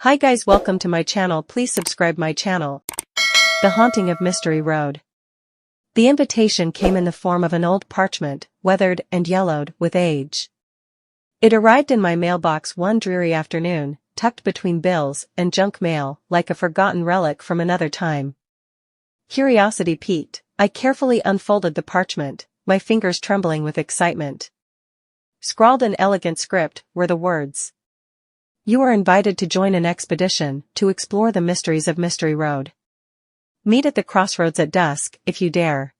Hi guys, welcome to my channel. Please subscribe my channel. The Haunting of Mystery Road. The invitation came in the form of an old parchment, weathered and yellowed with age. It arrived in my mailbox one dreary afternoon, tucked between bills and junk mail, like a forgotten relic from another time. Curiosity piqued, I carefully unfolded the parchment, my fingers trembling with excitement. Scrawled in elegant script were the words: "You are invited to join an expedition to explore the mysteries of Mystery Road. Meet at the crossroads at dusk, if you dare."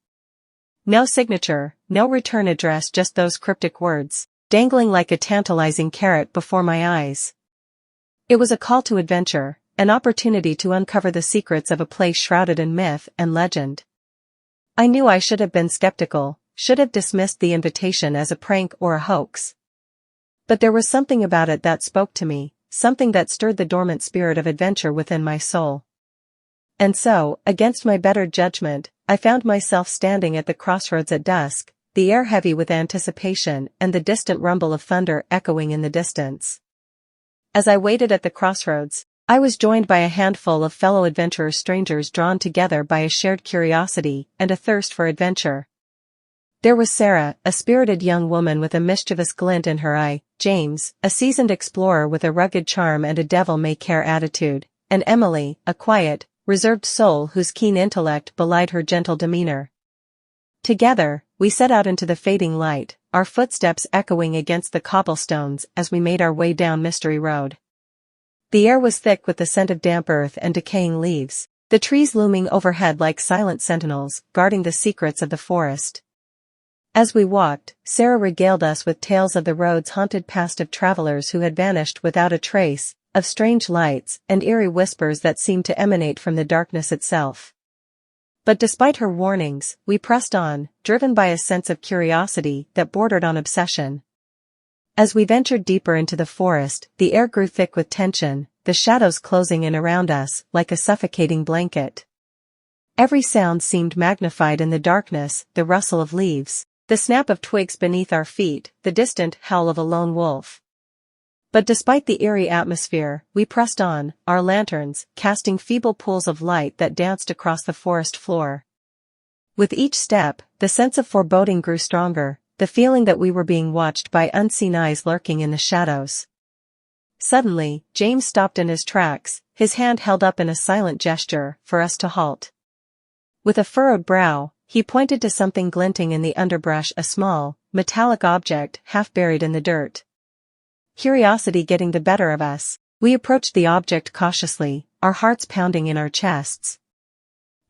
No signature, no return address, just those cryptic words, dangling like a tantalizing carrot before my eyes. It was a call to adventure, an opportunity to uncover the secrets of a place shrouded in myth and legend. I knew I should have been skeptical, should have dismissed the invitation as a prank or a hoax. But there was something about it that spoke to me, something that stirred the dormant spirit of adventure within my soul. And so, against my better judgment, I found myself standing at the crossroads at dusk, the air heavy with anticipation and the distant rumble of thunder echoing in the distance. As I waited at the crossroads, I was joined by a handful of fellow adventurers, strangers drawn together by a shared curiosity and a thirst for adventure. There was Sarah, a spirited young woman with a mischievous glint in her eye, James, a seasoned explorer with a rugged charm and a devil-may-care attitude, and Emily, a quiet, reserved soul whose keen intellect belied her gentle demeanor. Together, we set out into the fading light, our footsteps echoing against the cobblestones as we made our way down Mystery Road. The air was thick with the scent of damp earth and decaying leaves, the trees looming overhead like silent sentinels, guarding the secrets of the forest. As we walked, Sarah regaled us with tales of the road's haunted past, of travelers who had vanished without a trace, of strange lights and eerie whispers that seemed to emanate from the darkness itself. But despite her warnings, we pressed on, driven by a sense of curiosity that bordered on obsession. As we ventured deeper into the forest, the air grew thick with tension, the shadows closing in around us like a suffocating blanket. Every sound seemed magnified in the darkness, the rustle of leaves, the snap of twigs beneath our feet, the distant howl of a lone wolf. But despite the eerie atmosphere, we pressed on, our lanterns casting feeble pools of light that danced across the forest floor. With each step, the sense of foreboding grew stronger, the feeling that we were being watched by unseen eyes lurking in the shadows. Suddenly, James stopped in his tracks, his hand held up in a silent gesture for us to halt. With a furrowed brow, he pointed to something glinting in the underbrush, a small, metallic object half buried in the dirt. Curiosity getting the better of us, we approached the object cautiously, our hearts pounding in our chests.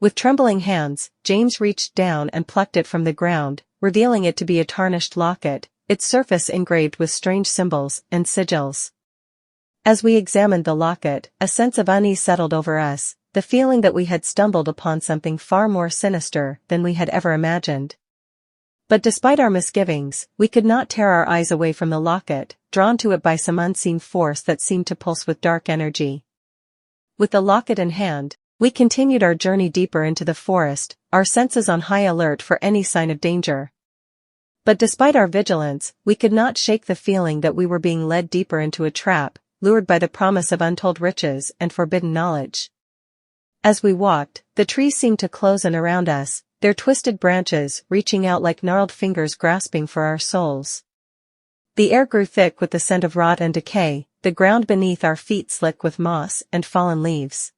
With trembling hands, James reached down and plucked it from the ground, revealing it to be a tarnished locket, its surface engraved with strange symbols and sigils. As we examined the locket, a sense of unease settled over us, the feeling that we had stumbled upon something far more sinister than we had ever imagined. But despite our misgivings, we could not tear our eyes away from the locket, drawn to it by some unseen force that seemed to pulse with dark energy. With the locket in hand, we continued our journey deeper into the forest, our senses on high alert for any sign of danger. But despite our vigilance, we could not shake the feeling that we were being led deeper into a trap, lured by the promise of untold riches and forbidden knowledge. As we walked, the trees seemed to close in around us, their twisted branches reaching out like gnarled fingers grasping for our souls. The air grew thick with the scent of rot and decay, the ground beneath our feet slick with moss and fallen leaves.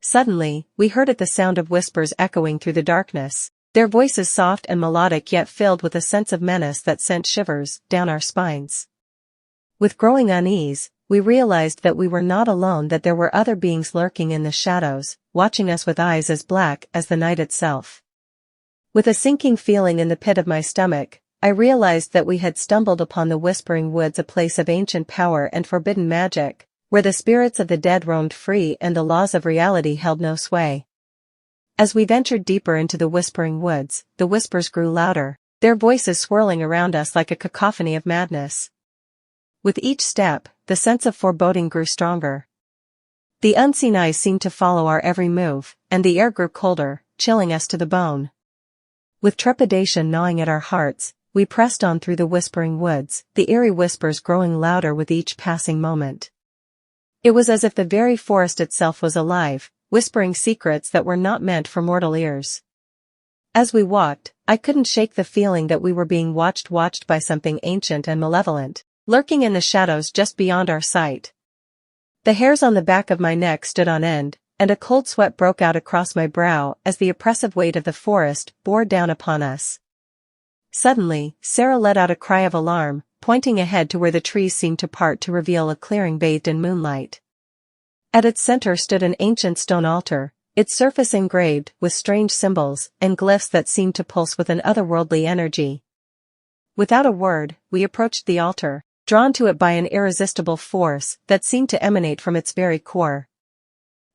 Suddenly, we heard the sound of whispers echoing through the darkness, their voices soft and melodic yet filled with a sense of menace that sent shivers down our spines. With growing unease, we realized that we were not alone, that there were other beings lurking in the shadows, watching us with eyes as black as the night itself. With a sinking feeling in the pit of my stomach, I realized that we had stumbled upon the Whispering Woods, a place of ancient power and forbidden magic, where the spirits of the dead roamed free and the laws of reality held no sway. As we ventured deeper into the Whispering Woods, the whispers grew louder, their voices swirling around us like a cacophony of madness. With each step, the sense of foreboding grew stronger. The unseen eyes seemed to follow our every move, and the air grew colder, chilling us to the bone. With trepidation gnawing at our hearts, we pressed on through the Whispering Woods, the eerie whispers growing louder with each passing moment. It was as if the very forest itself was alive, whispering secrets that were not meant for mortal ears. As we walked, I couldn't shake the feeling that we were being watched by something ancient and malevolent, lurking in the shadows just beyond our sight. The hairs on the back of my neck stood on end, and a cold sweat broke out across my brow as the oppressive weight of the forest bore down upon us. Suddenly, Sarah let out a cry of alarm, pointing ahead to where the trees seemed to part to reveal a clearing bathed in moonlight. At its center stood an ancient stone altar, its surface engraved with strange symbols and glyphs that seemed to pulse with an otherworldly energy. Without a word, we approached the altar, drawn to it by an irresistible force that seemed to emanate from its very core.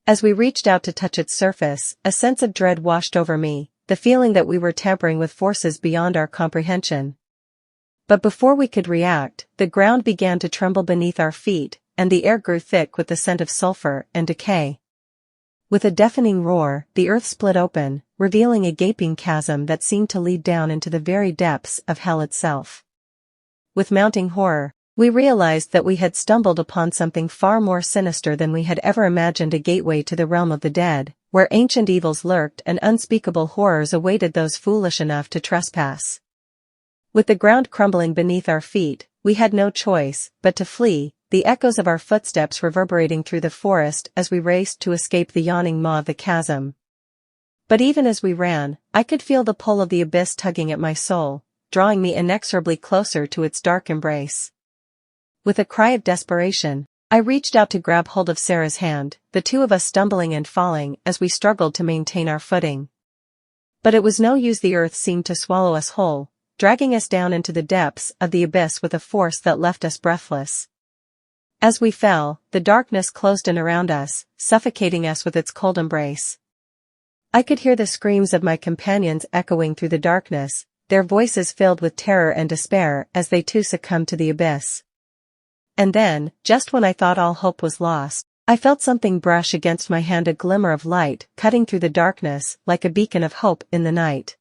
As we reached out to touch its surface, a sense of dread washed over me, the feeling that we were tampering with forces beyond our comprehension. But before we could react, the ground began to tremble beneath our feet, and the air grew thick with the scent of sulfur and decay. With a deafening roar, the earth split open, revealing a gaping chasm that seemed to lead down into the very depths of hell itself. With mounting horror, we realized that we had stumbled upon something far more sinister than we had ever imagined, a gateway to the realm of the dead, where ancient evils lurked and unspeakable horrors awaited those foolish enough to trespass. With the ground crumbling beneath our feet, we had no choice but to flee, the echoes of our footsteps reverberating through the forest as we raced to escape the yawning maw of the chasm. But even as we ran, I could feel the pull of the abyss tugging at my soul, drawing me inexorably closer to its dark embrace. With a cry of desperation, I reached out to grab hold of Sarah's hand, the two of us stumbling and falling as we struggled to maintain our footing. But it was no use, the earth seemed to swallow us whole, dragging us down into the depths of the abyss with a force that left us breathless. As we fell, the darkness closed in around us, suffocating us with its cold embrace. I could hear the screams of my companions echoing through the darkness, their voices filled with terror and despair as they too succumbed to the abyss. And then, just when I thought all hope was lost, I felt something brush against my hand, a glimmer of light cutting through the darkness like a beacon of hope in the night.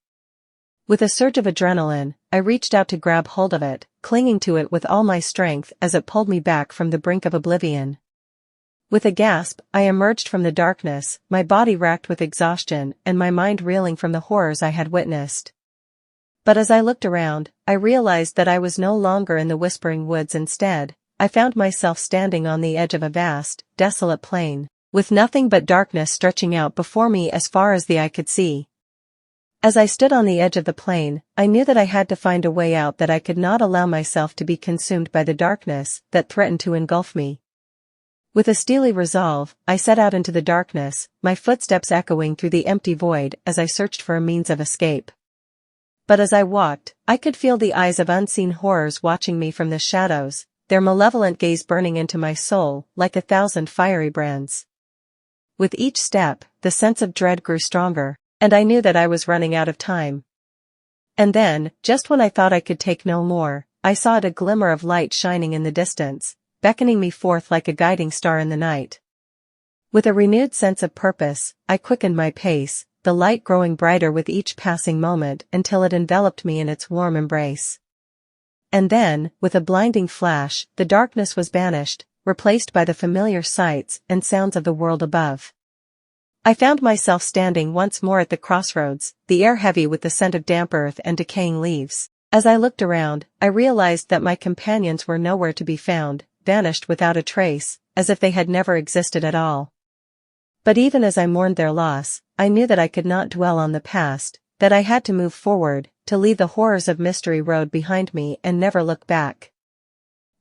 With a surge of adrenaline, I reached out to grab hold of it, clinging to it with all my strength as it pulled me back from the brink of oblivion. With a gasp, I emerged from the darkness, my body racked with exhaustion and my mind reeling from the horrors I had witnessed. But as I looked around, I realized that I was no longer in the Whispering Woods. Instead, I found myself standing on the edge of a vast, desolate plain, with nothing but darkness stretching out before me as far as the eye could see. As I stood on the edge of the plain, I knew that I had to find a way out, that I could not allow myself to be consumed by the darkness that threatened to engulf me. With a steely resolve, I set out into the darkness, my footsteps echoing through the empty void as I searched for a means of escape. But as I walked, I could feel the eyes of unseen horrors watching me from the shadows, their malevolent gaze burning into my soul like 1,000 fiery brands. With each step, the sense of dread grew stronger, and I knew that I was running out of time. And then, just when I thought I could take no more, I saw a glimmer of light shining in the distance, beckoning me forth like a guiding star in the night. With a renewed sense of purpose, I quickened my pace, the light growing brighter with each passing moment until it enveloped me in its warm embrace. And then, with a blinding flash, the darkness was banished, replaced by the familiar sights and sounds of the world above. I found myself standing once more at the crossroads, the air heavy with the scent of damp earth and decaying leaves. As I looked around, I realized that my companions were nowhere to be found, vanished without a trace, as if they had never existed at all. But even as I mourned their loss, I knew that I could not dwell on the past, that I had to move forward, to leave the horrors of Mystery Road behind me and never look back.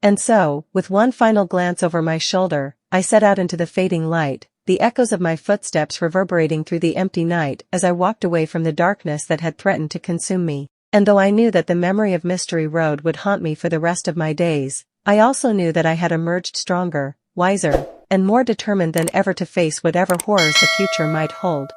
And so, with one final glance over my shoulder, I set out into the fading light, the echoes of my footsteps reverberating through the empty night as I walked away from the darkness that had threatened to consume me. And though I knew that the memory of Mystery Road would haunt me for the rest of my days, I also knew that I had emerged stronger, wiser, and more determined than ever to face whatever horrors the future might hold.